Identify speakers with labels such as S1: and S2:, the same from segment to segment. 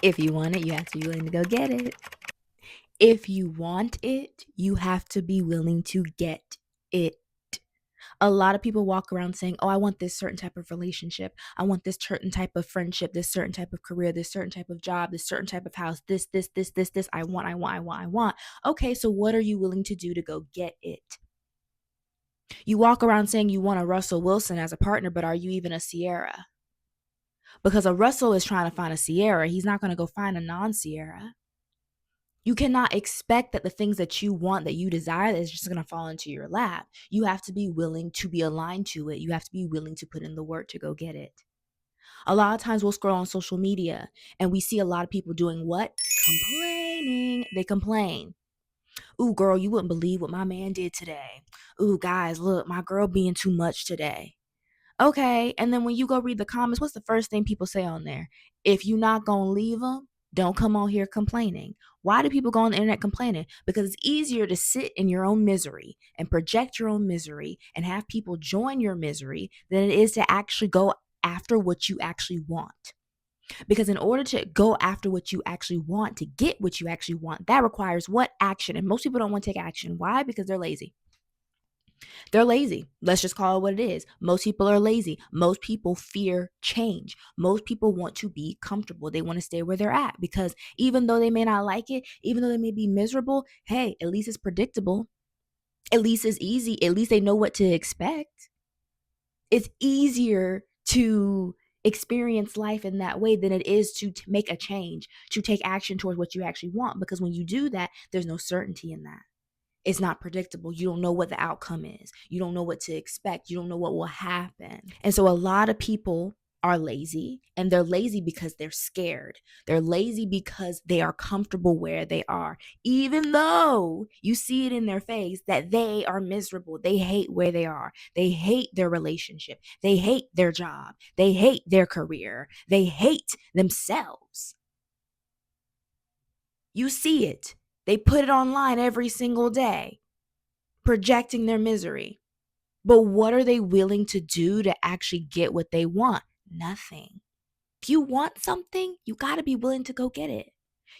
S1: If you want it, you have to be willing to go get it. If you want it, you have to be willing to get it. A lot of people walk around saying, oh, I want this certain type of relationship. I want this certain type of friendship, this certain type of career, this certain type of job, this certain type of house, this. I want. Okay, so what are you willing to do to go get it? You walk around saying you want a Russell Wilson as a partner, but are you even a Sierra? Because a Russell is trying to find a Sierra. He's not going to go find a non-Sierra. You cannot expect that the things that you want, that you desire, is just going to fall into your lap. You have to be willing to be aligned to it. You have to be willing to put in the work to go get it. A lot of times we'll scroll on social media and we see a lot of people doing what? Complaining. They complain. Ooh, girl, you wouldn't believe what my man did today. Ooh, guys, look, my girl being too much today. Okay, and then when you go read the comments, what's the first thing people say on there? If you're not going to leave them, don't come on here complaining. Why do people go on the internet complaining? Because it's easier to sit in your own misery and project your own misery and have people join your misery than it is to actually go after what you actually want. Because in order to go after what you actually want, to get what you actually want, that requires what? Action. And most people don't want to take action. Why? Because they're lazy. They're lazy. Let's just call it what it is. Most people are lazy. Most people fear change. Most people want to be comfortable. They want to stay where they're at because even though they may not like it, even though they may be miserable, hey, at least it's predictable. At least it's easy. At least they know what to expect. It's easier to experience life in that way than it is to make a change, to take action towards what you actually want. Because when you do that, there's no certainty in that. It's not predictable. You don't know what the outcome is. You don't know what to expect. You don't know what will happen. And so a lot of people are lazy, and they're lazy because they're scared. They're lazy because they are comfortable where they are, even though you see it in their face that they are miserable. They hate where they are. They hate their relationship. They hate their job. They hate their career. They hate themselves. You see it. They put it online every single day, projecting their misery. But what are they willing to do to actually get what they want? Nothing. If you want something, you got to be willing to go get it.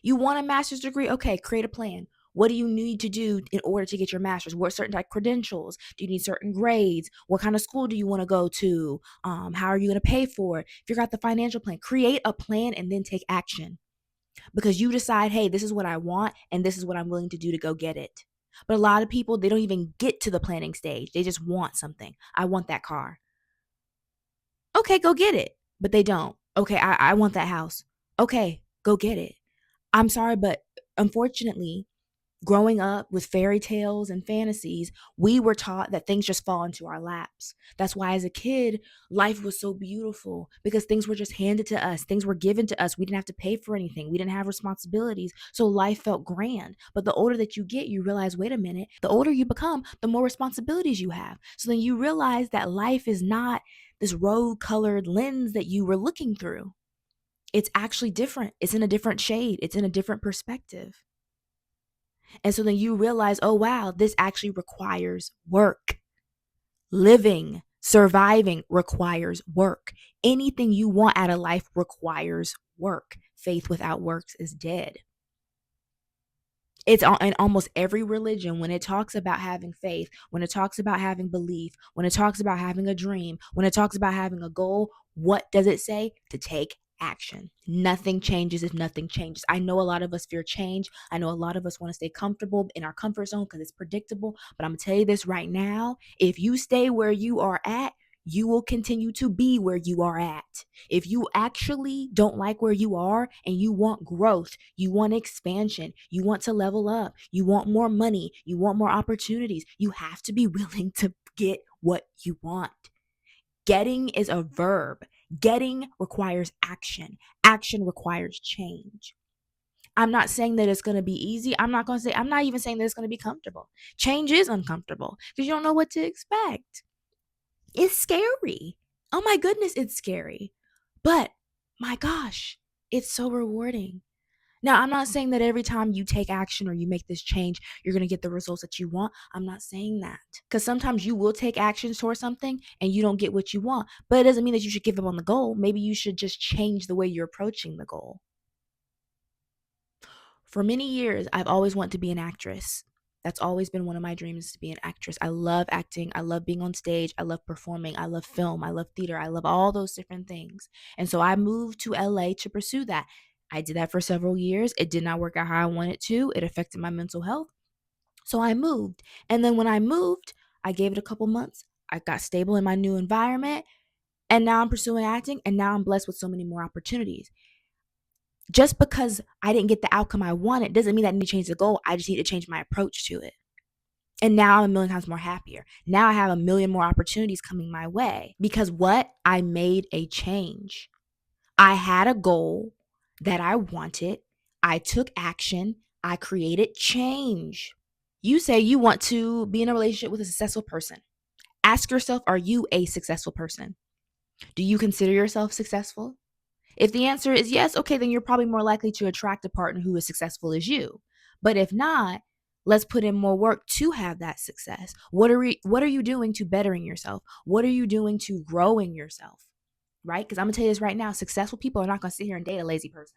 S1: You want a master's degree? Okay, create a plan. What do you need to do in order to get your master's? What certain type credentials? Do you need certain grades? What kind of school do you want to go to? How are you going to pay for it? Figure out the financial plan. Create a plan and then take action. Because you decide, hey, this is what I want and this is what I'm willing to do to go get it. But a lot of people, they don't even get to the planning stage. They just want something. I want that car. Okay, go get it. But they don't. Okay, I want that house. Okay, go get it. I'm sorry, but unfortunately, growing up with fairy tales and fantasies, we were taught that things just fall into our laps. That's why as a kid, life was so beautiful because things were just handed to us. Things were given to us. We didn't have to pay for anything. We didn't have responsibilities. So life felt grand. But the older that you get, you realize, wait a minute, the older you become, the more responsibilities you have. So then you realize that life is not this rose-colored lens that you were looking through. It's actually different. It's in a different shade. It's in a different perspective. And so then you realize, oh, wow, this actually requires work. Living, surviving requires work. Anything you want out of life requires work. Faith without works is dead. It's in almost every religion when it talks about having faith, when it talks about having belief, when it talks about having a dream, when it talks about having a goal, what does it say? To take action. Nothing changes if nothing changes. I know a lot of us fear change. I know a lot of us want to stay comfortable in our comfort zone because it's predictable. But I'm going to tell you this right now. If you stay where you are at, you will continue to be where you are at. If you actually don't like where you are and you want growth, you want expansion, you want to level up, you want more money, you want more opportunities, you have to be willing to get what you want. Getting is a verb. Getting requires action. Action requires change. I'm not saying that it's going to be easy. I'm not even saying that it's going to be comfortable. Change is uncomfortable because you don't know what to expect. It's scary. Oh my goodness, it's scary. But my gosh, it's so rewarding. Now, I'm not saying that every time you take action or you make this change, you're going to get the results that you want. I'm not saying that. Because sometimes you will take actions towards something and you don't get what you want. But it doesn't mean that you should give up on the goal. Maybe you should just change the way you're approaching the goal. For many years, I've always wanted to be an actress. That's always been one of my dreams, to be an actress. I love acting. I love being on stage. I love performing. I love film. I love theater. I love all those different things. And so I moved to LA to pursue that. I did that for several years. It did not work out how I wanted to. It affected my mental health. So I moved. And then when I moved, I gave it a couple months. I got stable in my new environment. And now I'm pursuing acting. And now I'm blessed with so many more opportunities. Just because I didn't get the outcome I wanted doesn't mean that I need to change the goal. I just need to change my approach to it. And now I'm a million times more happier. Now I have a million more opportunities coming my way because what? I made a change. I had a goal that I wanted. I took action. I created change. You say you want to be in a relationship with a successful person. Ask yourself, are you a successful person? Do you consider yourself successful? If the answer is yes, okay, then you're probably more likely to attract a partner who is successful as you. But if not, let's put in more work to have that success. What are you doing to bettering yourself? What are you doing to growing yourself? Right? Because I'm gonna tell you this right now, successful people are not gonna sit here and date a lazy person.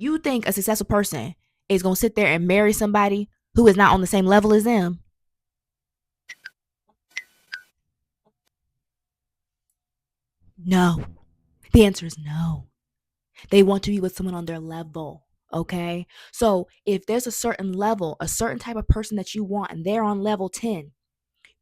S1: You think a successful person is gonna sit there and marry somebody who is not on the same level as them? No. The answer is no. They want to be with someone on their level. Okay. So if there's a certain level, a certain type of person that you want, and they're on level 10,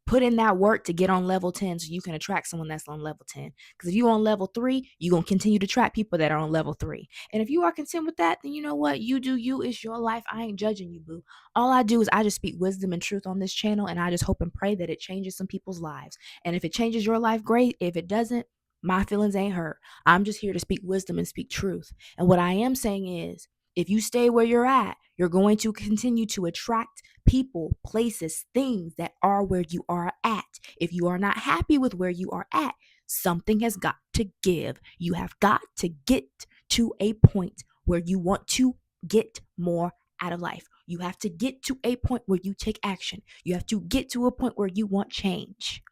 S1: put in that work to get on level 10 so you can attract someone that's on level 10. Because if you're on level 3, you're going to continue to attract people that are on level 3. And if you are content with that, then you know what? You do you. It's your life. I ain't judging you, boo. All I do is I just speak wisdom and truth on this channel, and I just hope and pray that it changes some people's lives. And if it changes your life, great. If it doesn't, my feelings ain't hurt. I'm just here to speak wisdom and speak truth. And what I am saying is, if you stay where you're at, you're going to continue to attract people, places, things that are where you are at. If you are not happy with where you are at, something has got to give. You have got to get to a point where you want to get more out of life. You have to get to a point where you take action. You have to get to a point where you want change.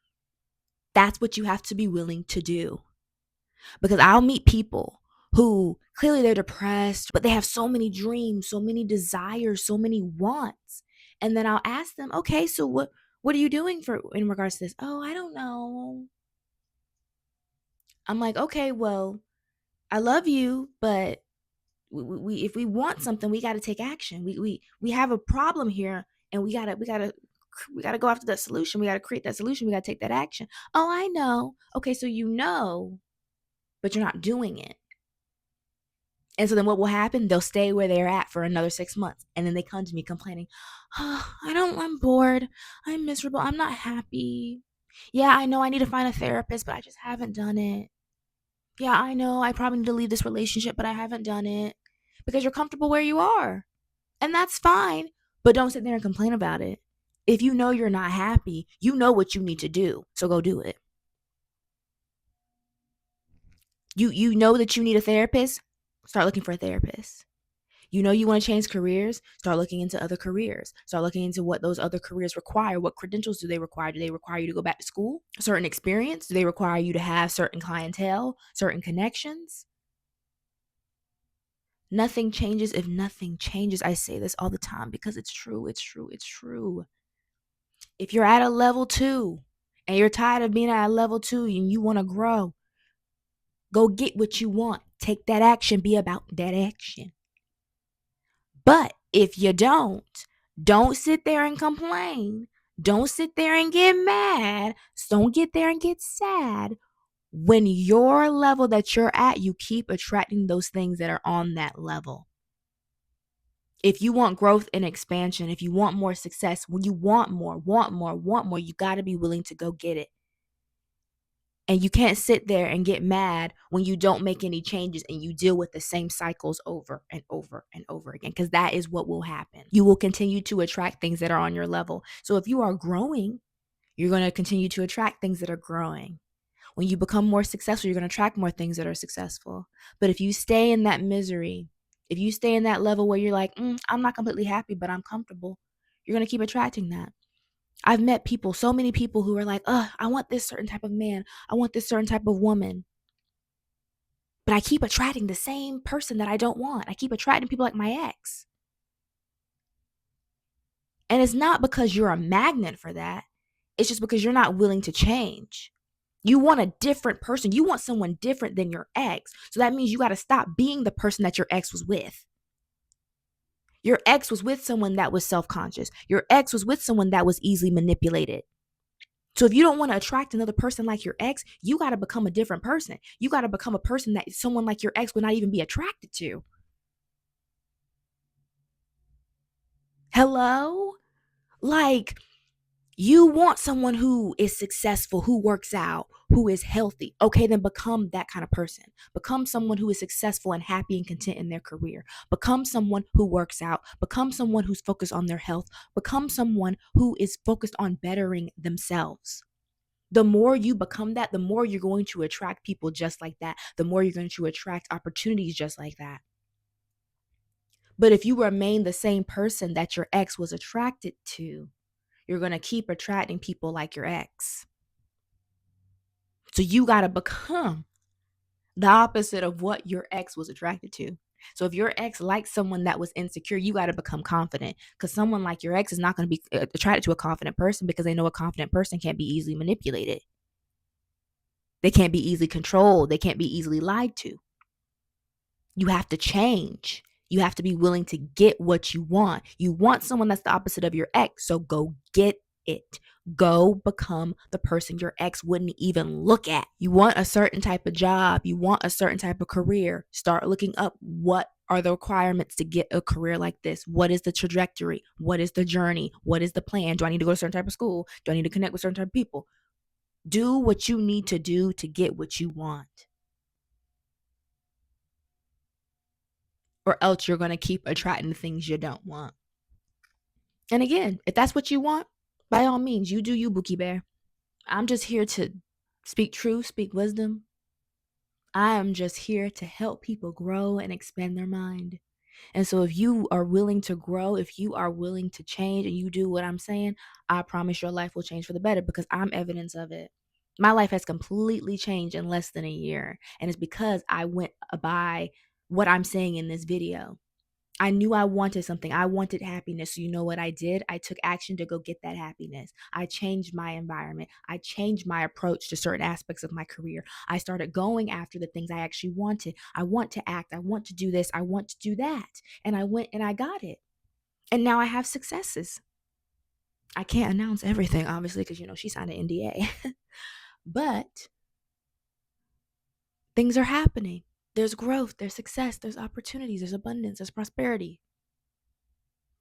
S1: That's what you have to be willing to do. Because I'll meet people who clearly they're depressed, but they have so many dreams, so many desires, so many wants. And then I'll ask them, okay, so what are you doing for in regards to this? Oh, I don't know. I'm like, okay, well, I love you, but we if we want something, we got to take action. We have a problem here, and we gotta go after that solution. We gotta create that solution. We gotta take that action. Oh, I know. Okay, so you know, but you're not doing it. And so then what will happen? They'll stay where they're at for another 6 months. And then they come to me complaining, oh, I'm bored. I'm miserable. I'm not happy. Yeah, I know I need to find a therapist, but I just haven't done it. Yeah, I know I probably need to leave this relationship, but I haven't done it because you're comfortable where you are. And that's fine, but don't sit there and complain about it. If you know you're not happy, you know what you need to do. So go do it. You know that you need a therapist? Start looking for a therapist. You know you want to change careers? Start looking into other careers. Start looking into what those other careers require. What credentials do they require? Do they require you to go back to school? A certain experience? Do they require you to have certain clientele, certain connections? Nothing changes if nothing changes. I say this all the time because it's true. It's true. It's true. If you're at a level 2 and you're tired of being at a level 2 and you want to grow, go get what you want. Take that action. Be about that action. But if you don't sit there and complain. Don't sit there and get mad. Don't get there and get sad. When your level that you're at, you keep attracting those things that are on that level. If you want growth and expansion, if you want more success, when you want more, you got to be willing to go get it. And you can't sit there and get mad when you don't make any changes and you deal with the same cycles over and over and over again, because that is what will happen. You will continue to attract things that are on your level. So if you are growing, you're going to continue to attract things that are growing. When you become more successful, you're going to attract more things that are successful. But if you stay in that misery, if you stay in that level where you're like, I'm not completely happy, but I'm comfortable, you're going to keep attracting that. I've met people, so many people who are like, I want this certain type of man. I want this certain type of woman. But I keep attracting the same person that I don't want. I keep attracting people like my ex. And it's not because you're a magnet for that. It's just because you're not willing to change. You want a different person. You want someone different than your ex. So that means you got to stop being the person that your ex was with. Your ex was with someone that was self-conscious. Your ex was with someone that was easily manipulated. So if you don't want to attract another person like your ex, you got to become a different person. You got to become a person that someone like your ex would not even be attracted to. Hello? Like, you want someone who is successful, who works out, who is healthy. Okay, then become that kind of person. Become someone who is successful and happy and content in their career. Become someone who works out. Become someone who's focused on their health. Become someone who is focused on bettering themselves. The more you become that, the more you're going to attract people just like that. The more you're going to attract opportunities just like that. But if you remain the same person that your ex was attracted to, you're going to keep attracting people like your ex. So you got to become the opposite of what your ex was attracted to. So if your ex likes someone that was insecure, you got to become confident, because someone like your ex is not going to be attracted to a confident person, because they know a confident person can't be easily manipulated. They can't be easily controlled. They can't be easily lied to. You have to change. You have to be willing to get what you want. You want someone that's the opposite of your ex, so go get it. Go become the person your ex wouldn't even look at. You want a certain type of job. You want a certain type of career. Start looking up what are the requirements to get a career like this. What is the trajectory? What is the journey? What is the plan? Do I need to go to a certain type of school? Do I need to connect with certain type of people? Do what you need to do to get what you want. Or else you're going to keep attracting the things you don't want. And again, if that's what you want, by all means, you do you, Bookie Bear. I'm just here to speak truth, speak wisdom. I am just here to help people grow and expand their mind. And so if you are willing to grow, if you are willing to change and you do what I'm saying, I promise your life will change for the better, because I'm evidence of it. My life has completely changed in less than a year. And it's because I went by what I'm saying in this video. I knew I wanted something. I wanted happiness. So you know what I did? I took action to go get that happiness. I changed my environment. I changed my approach to certain aspects of my career. I started going after the things I actually wanted. I want to act. I want to do this. I want to do that. And I went and I got it. And now I have successes. I can't announce everything, obviously, because, she signed an NDA. But things are happening. There's growth. There's success. There's opportunities. There's abundance. There's prosperity.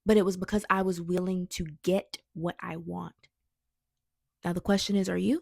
S1: But it was because I was willing to get what I want. Now the question is, are you?